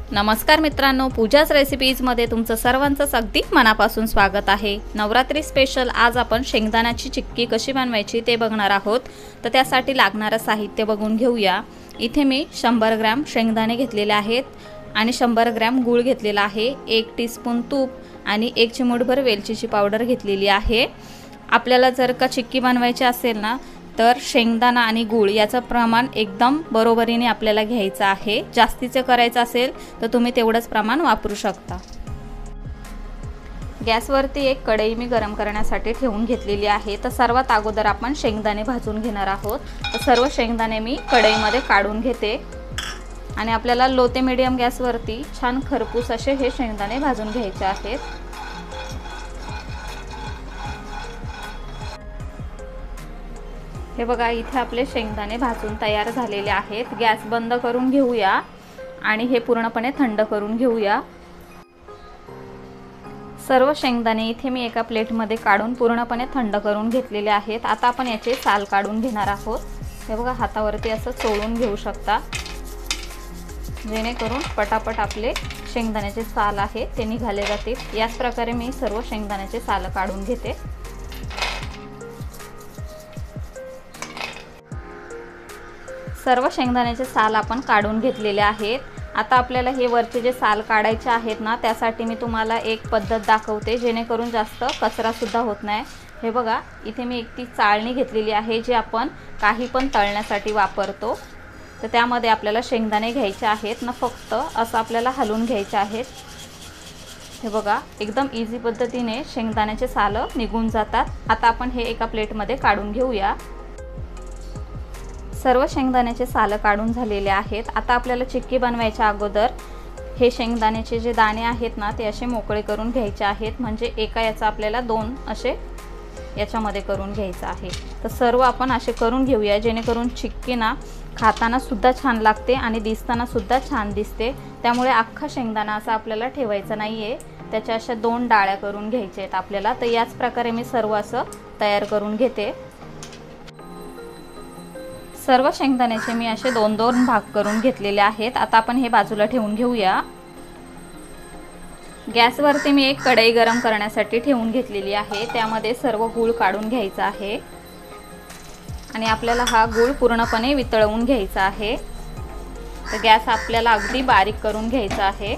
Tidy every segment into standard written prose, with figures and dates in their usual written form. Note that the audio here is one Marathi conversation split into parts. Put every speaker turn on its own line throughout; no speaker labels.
नमस्कार मित्रांनो, पूजास रेसिपीजमध्ये तुमचं सर्वांचं अगदी मनापासून स्वागत आहे। नवरात्री स्पेशल आज आपण शेंगदाण्याची चिक्की कशी बनवायची ते बघणार आहोत। तर त्यासाठी लागणारे साहित्य बघून घेऊया। इथे मी 100 ग्रॅम शेंगदाणे घेतलेले आहेत आणि 100 ग्रॅम गूळ घेतलेला आहे, 1 टीस्पून तूप आणि 1 चिमूटभर वेलचीची पावडर घेतलेली आहे। आपल्याला जर का चिक्की बनवायची असेल ना तर शेंगदाणा आणि गूळ याचं प्रमाण एकदम बरोबरीने आपल्याला घ्यायचं आहे। जास्तीचे करायचं असेल तर तुम्ही तेवढंच प्रमाण वापरू शकता। गॅसवरती एक कढई मी गरम करण्यासाठी ठेवून घेतलेली आहे। तर सर्वात अगोदर आपण शेंगदाणे भाजून घेणार आहोत। तर सर्व शेंगदाणे मी कढईमध्ये काढून घेते आणि आपल्याला लो ते मीडियम गॅसवरती छान खरपूस असे हे शेंगदाणे भाजून घ्यायचे आहेत। हे बघा, इथे आपले शेंगदाणे भाजून तयार झालेले आहेत। गॅस बंद करून घेऊया आणि हे पूर्णपणे थंड करून घेऊया। सर्व शेंगदाणे इथे मी एका प्लेटमध्ये काढून पूर्णपणे थंड करून घेतलेले आहेत। आता आपण याचे साल काढून घेणार आहोत। हे बघा, हातावरती असं चोळून घेऊ शकता, जेणेकरून पटापट आपले शेंगदाण्याचे साल आहे ते निघाले जातील। याच प्रकारे मी सर्व शेंगदाण्याचे साल काढून घेते। सर्व शेंगदाण्याचे साल आपण काढून घेतलेले आहेत। आता आपल्याला हे वरचे जे साल काढायचे आहेत ना, त्यासाठी मी तुम्हाला एक पद्धत दाखवते, जेणेकरून जास्त कचरा सुद्धा होत नाही। हे बघा, इथे मी एक ती चाळणी घेतलेली आहे जी आपण काही पण तळण्यासाठी वापरतो। तर त्यामध्ये आपल्याला शेंगदाणे घ्यायचे आहेत ना, फक्त असं आपल्याला हलवून घ्यायचे आहेत। हे बघा, एकदम इझी पद्धतीने शेंगदाण्याचे साल निघून जातात। आता आपण हे एका प्लेटमध्ये काढून घेऊया। सर्व शेंगदाण्याचे साल काढून झालेले आहेत। आता आपल्याला चिक्की बनवायच्या अगोदर हे शेंगदाण्याचे जे दाणे आहेत ना ते असे मोकळे करून घ्यायचे आहेत, म्हणजे एका याचा आपल्याला 2 असे याच्यामध्ये करून घ्यायचं आहे। तर सर्व आपण असे करून घेऊया, जेणेकरून चिक्की ना खाताना सुद्धा छान लागते आणि दिसताना सुद्धा छान दिसते। त्यामुळे अख्खा शेंगदाणा असा आपल्याला ठेवायचा नाहीये, त्याच्या अशा 2 डाळ्या करून घ्यायच्या आहेत आपल्याला। तर याच प्रकारे मी सर्व असं तयार करून घेते। सर्व शेंगदाण्याचे मी असे 2-2 भाग करून घेतलेले आहेत। आता आपण हे बाजूला ठेवून घेऊया। गॅसवरती मी एक कढई गरम करण्यासाठी ठेवून घेतलेली आहे। त्यामध्ये सर्व गूळ काढून घ्यायचा आहे आणि आपल्याला हा गूळ पूर्णपणे वितळवून घ्यायचा आहे। तर गॅस आपल्याला अगदी बारीक करून घ्यायचा आहे।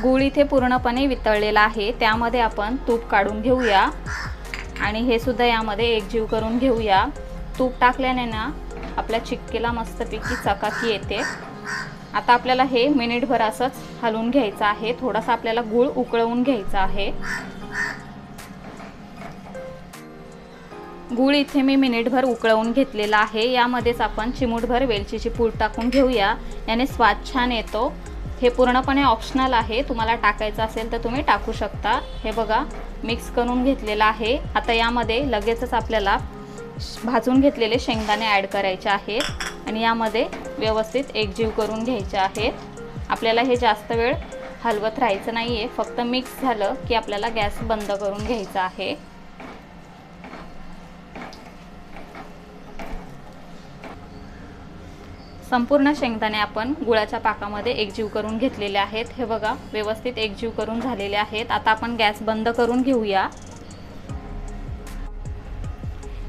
गूळ इथे पूर्णपणे वितळलेला आहे। त्यामध्ये आपण तूप काढून घेऊया आणि हे सुद्धा यामध्ये एकजीव करून घेऊया। तूप टाकल्याने ना आपल्या चिक्कीला मस्तपैकी चकाकी येते। आता आपल्याला हे मिनिटभर असंच हलवून घ्यायचं आहे। थोडासा आपल्याला गूळ उकळवून घ्यायचा आहे। गूळ इथे मी मिनिटभर उकळवून घेतलेला आहे। यामध्येच आपण चिमूटभर वेलचीची पूड टाकून घेऊया, याने स्वाद छान येतो। हे पूर्णपणे ऑप्शनल आहे, तुम्हाला टाकायचं असेल तर तुम्ही टाकू शकता। हे बघा, मिक्स करून घेतलेला आहे। आता यामध्ये लगेचच आपल्याला भाजून घेतलेले शेंगदाणे ॲड करायचे आहेत आणि यामध्ये व्यवस्थित एकजीव करून घ्यायचे आहेत। आपल्याला हे जास्त वेळ हलवत राहायचं नाहीये, फक्त मिक्स झालं की आपल्याला गॅस बंद करून घ्यायचा आहे। संपूर्ण शेंगदाणे आपण गुळाच्या पाकामध्ये एकजीव करून घेतलेले आहेत। हे बघा, व्यवस्थित एकजीव करून झालेले आहेत। आता आपण गॅस बंद करून घेऊया।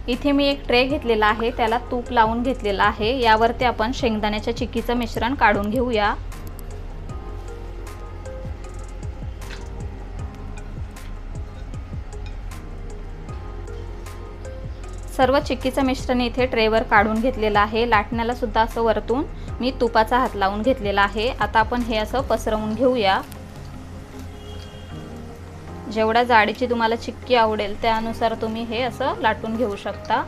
इथे मी एक ट्रे घेतलेला आहे, त्याला तूप लावून घेतलेला आहे। यावरती आपण शेंगदाण्याच्या चिक्कीचं मिश्रण काढून घेऊया। सर्व चिक्कीचं मिश्रण इथे ट्रेवर काढून घेतलेलं आहे। लाटण्याला सुद्धा असं वरतून मी तुपाचा हात लावून घेतलेला आहे। आता आपण हे असं पसरवून घेऊया। जेवढ्या जाडीची तुम्हाला चिक्की आवडेल त्यानुसार तुम्ही हे असं लाटून घेऊ शकता।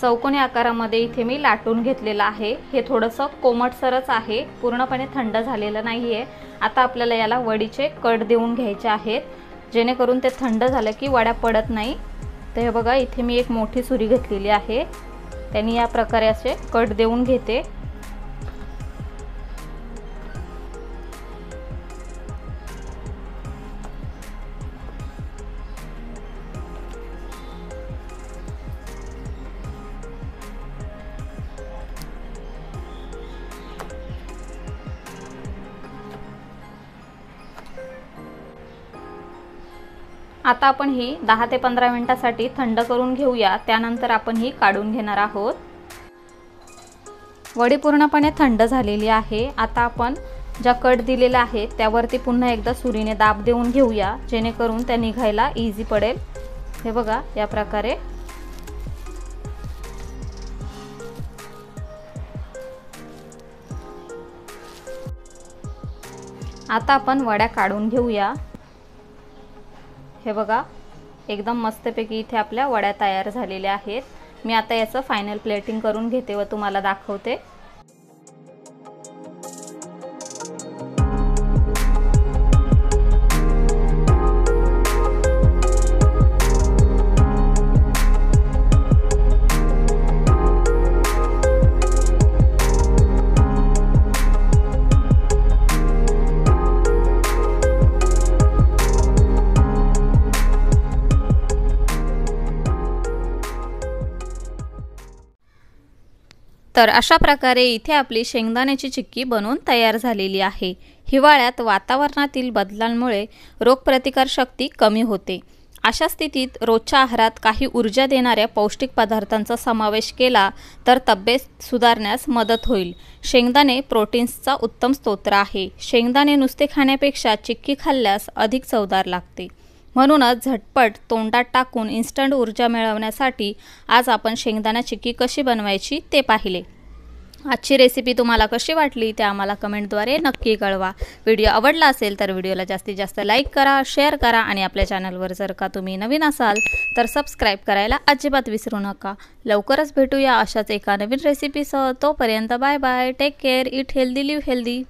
चौकोनी आकारामध्ये इथे मी लाटून घेतलेलं आहे। हे थोडंसं कोमटसरच आहे, पूर्णपणे थंड झालेलं नाहीये। आता आपल्याला याला वडीचे कट देऊन घ्यायचे आहेत, जेणेकरून ते थंड झालं की वड्या पडत नाही। तर हे बघा, इथे मी एक मोठी सुरी घेतलेली आहे, त्यांनी या प्रकारे असे कट देऊन घेते। आता आपण ही 10 ते 15 मिनिटांसाठी थंड करून घेऊया। त्यानंतर आपण ही काढून घेणार आहोत। वडी पूर्णपणे थंड झालेली आहे। आता आपण ज्या कट दिलेला आहे त्यावरती पुन्हा एकदा सुरीने दाब देऊन घेऊया, जेणेकरून त्या निघायला इझी पडेल। हे बघा, या प्रकारे आता आपण वड्या काढून घेऊया। हे बघा, एकदम मस्तपैकी इथे आपल्या वड्या तयार झालेल्या आहेत। मी आता याचं फायनल प्लेटिंग करून घेते व तुम्हाला दाखवते। तर अशा प्रकारे इथे आपली शेंगदाण्याची चिक्की बनवून तयार झालेली आहे। हिवाळ्यात वातावरणातील बदलांमुळे रोगप्रतिकारशक्ती कमी होते। अशा स्थितीत रोजच्या आहारात काही ऊर्जा देणाऱ्या पौष्टिक पदार्थांचा समावेश केला तर तब्येत सुधारण्यास मदत होईल। शेंगदाणे प्रोटीन्सचा उत्तम स्रोत आहे। शेंगदाणे नुसते खाण्यापेक्षा चिक्की खाल्ल्यास अधिक चवदार लागते। म्हणूनच झटपट तोंडात टाकून इन्स्टंट ऊर्जा मिळवण्यासाठी आज आपण शेंगदाणा चिक्की कशी बनवायची ते पाहिले। आजची रेसिपी तुम्हाला कशी वाटली ते आम्हाला कमेंटद्वारे नक्की कळवा। व्हिडिओ आवडला असेल तर व्हिडिओला जास्तीत जास्त लाईक करा, शेअर करा आणि आपल्या चॅनलवर जर का तुम्ही नवीन असाल तर सबस्क्राईब करायला अजिबात विसरू नका। लवकरच भेटूया अशाच एका नवीन रेसिपीसह। तोपर्यंत bye bye, take care, eat healthy, live healthy.